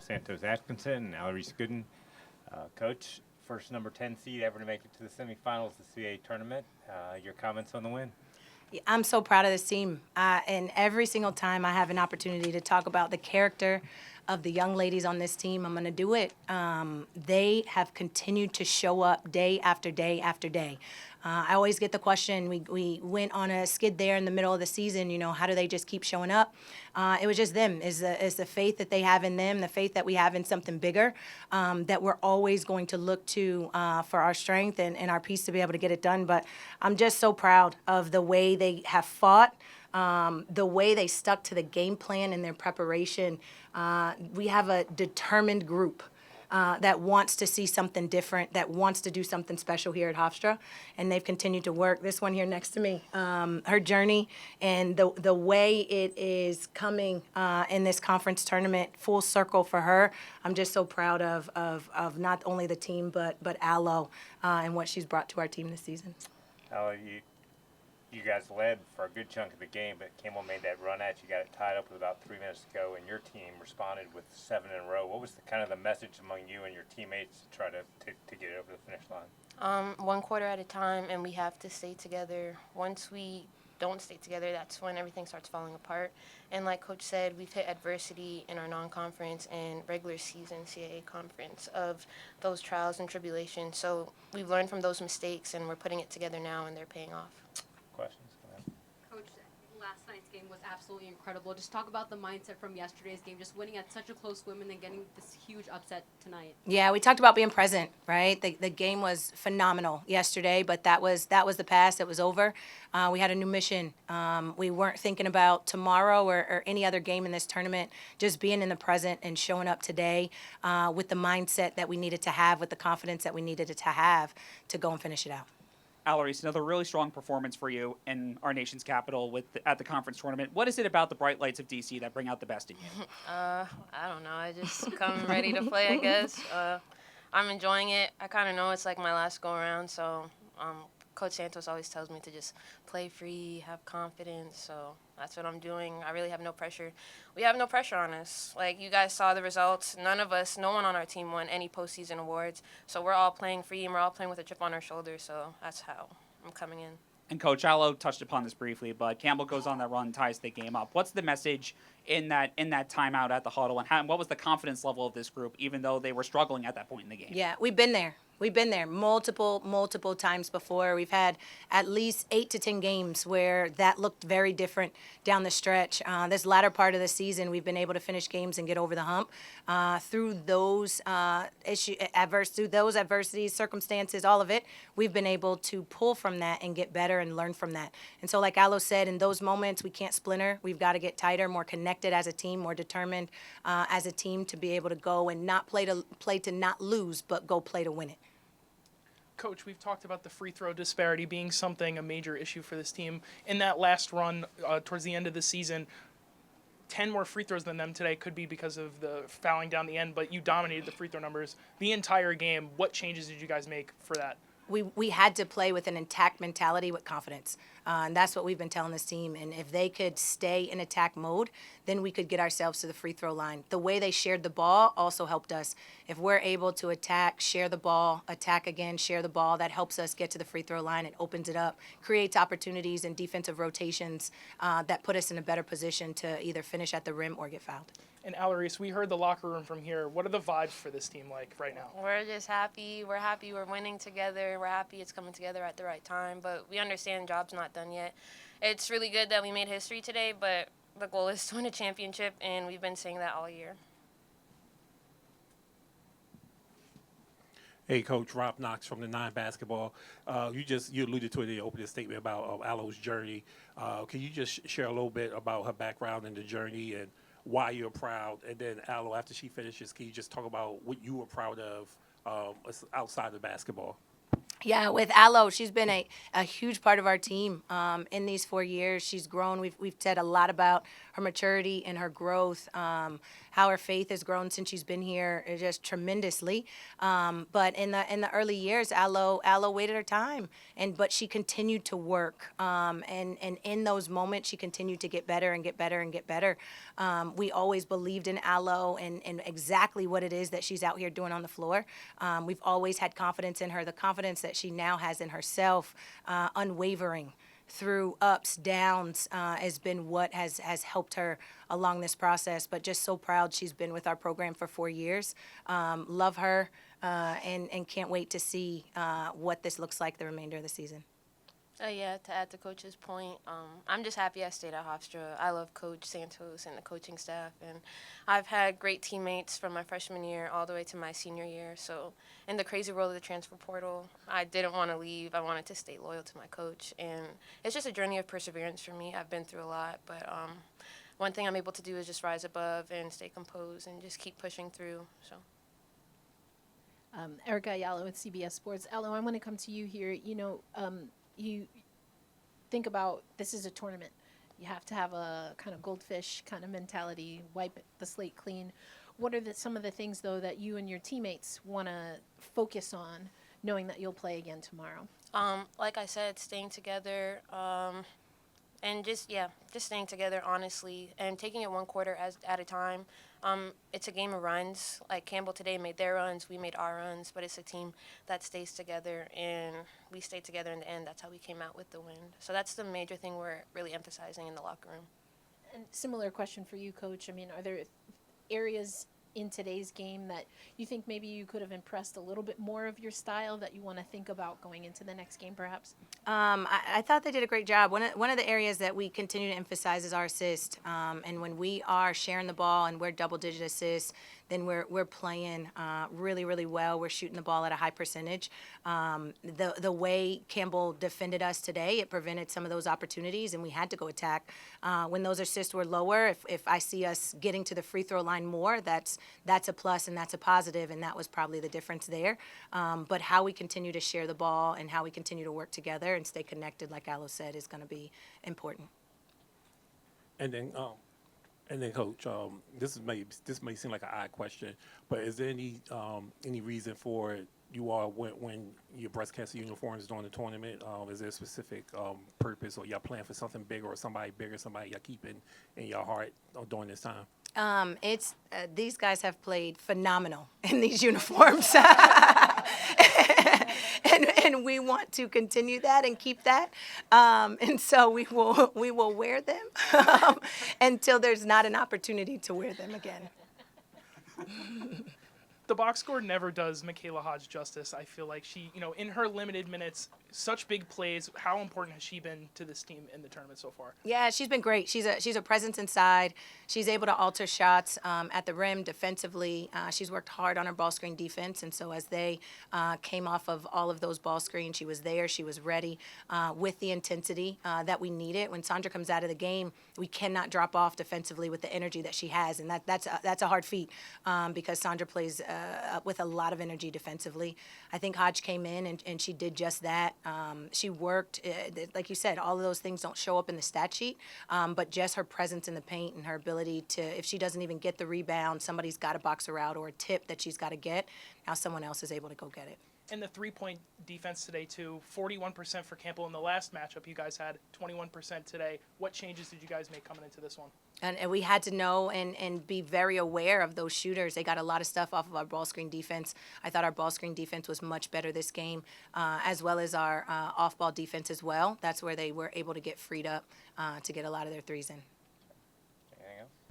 Santos Atkinson and Alarice Gooden. Coach, first number 10 seed ever to make it to the semifinals of the CAA tournament. Your comments on the win? I'm so proud of this team. And every single time I have an opportunity to talk about the character of the young ladies on this team, I'm going to do it. They have continued to show up day after day after day. I always get the question, we went on a skid there in the middle of the season, how do they just keep showing up? It was just them, is the faith that they have in them, the faith that we have in something bigger, that we're always going to look to for our strength and our peace to be able to get it done. But I'm just so proud of the way they have fought, the way they stuck to the game plan in their preparation. We have a determined group that wants to see something different, that wants to do something special here at Hofstra, and they've continued to work. This one here next to me, her journey and the way it is coming in this conference tournament full circle for her. I'm just so proud of not only the team but Alo and what she's brought to our team this season. Alo, you guys led for a good chunk of the game, but Campbell made that run at you, got it tied up with about 3 minutes to go, and your team responded with 7 in a row. What was the message among you and your teammates to try to get it over the finish line? One quarter at a time, and we have to stay together. Once we don't stay together, that's when everything starts falling apart. And like Coach said, we've hit adversity in our non-conference and regular season CAA conference of those trials and tribulations. So we've learned from those mistakes, and we're putting it together now, and they're paying off. Questions? Go ahead. Coach, last night's game was absolutely incredible. Just talk about the mindset from yesterday's game, just winning at such a close swim and then getting this huge upset tonight. Yeah, we talked about being present, right? The game was phenomenal yesterday, but that was the past. It was over. We had a new mission. We weren't thinking about tomorrow or any other game in this tournament, just being in the present and showing up today with the mindset that we needed to have, with the confidence that we needed to have to go and finish it out. Alarice, another really strong performance for you in our nation's capital at the conference tournament. What is it about the bright lights of DC that bring out the best in you? I don't know. I just come ready to play, I guess. I'm enjoying it. I kind of know it's like my last go-around, so Coach Santos always tells me to just play free, have confidence, so that's what I'm doing. I really have no pressure. We have no pressure on us. Like, you guys saw the results. No one on our team won any postseason awards, so we're all playing free, and we're all playing with a chip on our shoulder, so that's how I'm coming in. And Coach Alo touched upon this briefly, but Campbell goes on that run, ties the game up. What's the message in that timeout at the huddle, and what was the confidence level of this group, even though they were struggling at that point in the game? Yeah, we've been there. We've been there multiple times before. We've had at least 8 to 10 games where that looked very different down the stretch. This latter part of the season, we've been able to finish games and get over the hump. Through those adversities, circumstances, all of it, we've been able to pull from that and get better and learn from that. And so, like Alo said, in those moments, we can't splinter. We've got to get tighter, more connected as a team, more determined as a team to be able to go and not play to not lose, but go play to win it. Coach, we've talked about the free throw disparity being a major issue for this team. In that last run towards the end of the season, 10 more free throws than them today could be because of the fouling down the end, but you dominated the free throw numbers the entire game. What changes did you guys make for that? We had to play with an intact mentality with confidence. And that's what we've been telling this team. And if they could stay in attack mode, then we could get ourselves to the free throw line. The way they shared the ball also helped us. If we're able to attack, share the ball, attack again, share the ball, that helps us get to the free throw line. It opens it up, creates opportunities and defensive rotations that put us in a better position to either finish at the rim or get fouled. And Alarice, we heard the locker room from here. What are the vibes for this team like right now? We're just happy. We're happy we're winning together. We're happy it's coming together at the right time. But we understand job's not done yet. It's really good that we made history today, but the goal is to win a championship, and we've been saying that all year. Hey, Coach, Rob Knox from the Nine Basketball. You alluded to it in the opening statement about Alo's journey. Can you just share a little bit about her background and the journey and why you're proud? And then, Alo, after she finishes, can you just talk about what you were proud of outside of basketball? Yeah, with Alo, she's been a huge part of our team in these 4 years. She's grown. We've said a lot about her maturity and her growth, how her faith has grown since she's been here, just tremendously. But in the early years, Aloe waited her time, but she continued to work. And in those moments, she continued to get better and get better and get better. We always believed in Aloe and exactly what it is that she's out here doing on the floor. We've always had confidence in her, the confidence that she now has in herself, unwavering through ups, downs, has been what has helped her along this process. But just so proud she's been with our program for 4 years. Love her, and can't wait to see what this looks like the remainder of the season. Yeah, to add to Coach's point, I'm just happy I stayed at Hofstra. I love Coach Santos and the coaching staff, and I've had great teammates from my freshman year all the way to my senior year. So in the crazy world of the transfer portal, I didn't want to leave. I wanted to stay loyal to my coach, and it's just a journey of perseverance for me. I've been through a lot, but one thing I'm able to do is just rise above and stay composed and just keep pushing through. So. Erica Ayala with CBS Sports. Alo, I want to come to you here. You think about this is a tournament. You have to have a kind of goldfish kind of mentality, wipe the slate clean. What are some of the things, though, that you and your teammates want to focus on, knowing that you'll play again tomorrow? Like I said, staying together, and just staying together honestly, and taking it one quarter at a time. It's a game of runs. Like Campbell today made their runs, we made our runs, but it's a team that stays together, and we stayed together in the end. That's how we came out with the win. So that's the major thing we're really emphasizing in the locker room. And similar question for you, Coach. I mean, are there areas in today's game that you think maybe you could have impressed a little bit more of your style that you want to think about going into the next game, perhaps? I thought they did a great job. One of the areas that we continue to emphasize is our assist. And when we are sharing the ball and we're double-digit assists, then we're playing really, really well. We're shooting the ball at a high percentage. The way Campbell defended us today, it prevented some of those opportunities, and we had to go attack. When those assists were lower, if I see us getting to the free throw line more, that's a plus and that's a positive, and that was probably the difference there. But how we continue to share the ball and how we continue to work together and stay connected, like Alo said, is going to be important. And then, Coach, this may seem like an odd question, but is there any reason for you all when your breast cancer uniforms during the tournament? Is there a specific purpose, or y'all playing for something bigger, or somebody bigger, somebody y'all keeping in your heart during this time? It's these guys have played phenomenal in these uniforms. And we want to continue that and keep that, and so we will wear them until there's not an opportunity to wear them again. The box score never does Michaela Hodge justice. I feel like she, in her limited minutes, such big plays. How important has she been to this team in the tournament so far? Yeah, she's been great. She's a presence inside. She's able to alter shots at the rim defensively. She's worked hard on her ball screen defense, and so as they came off of all of those ball screens, she was there. She was ready with the intensity that we needed. When Sandra comes out of the game, we cannot drop off defensively with the energy that she has, and that's a hard feat because Sandra plays with a lot of energy defensively. I think Hodge came in and she did just that. She worked, like you said, all of those things don't show up in the stat sheet, but just her presence in the paint and her ability to, if she doesn't even get the rebound, somebody's got to box her out, or a tip that she's got to get. Now someone else is able to go get it. And the three-point defense today, too, 41% for Campbell in the last matchup. You guys had 21% today. What changes did you guys make coming into this one? And we had to know and be very aware of those shooters. They got a lot of stuff off of our ball screen defense. I thought our ball screen defense was much better this game, as well as our off-ball defense as well. That's where they were able to get freed up to get a lot of their threes in.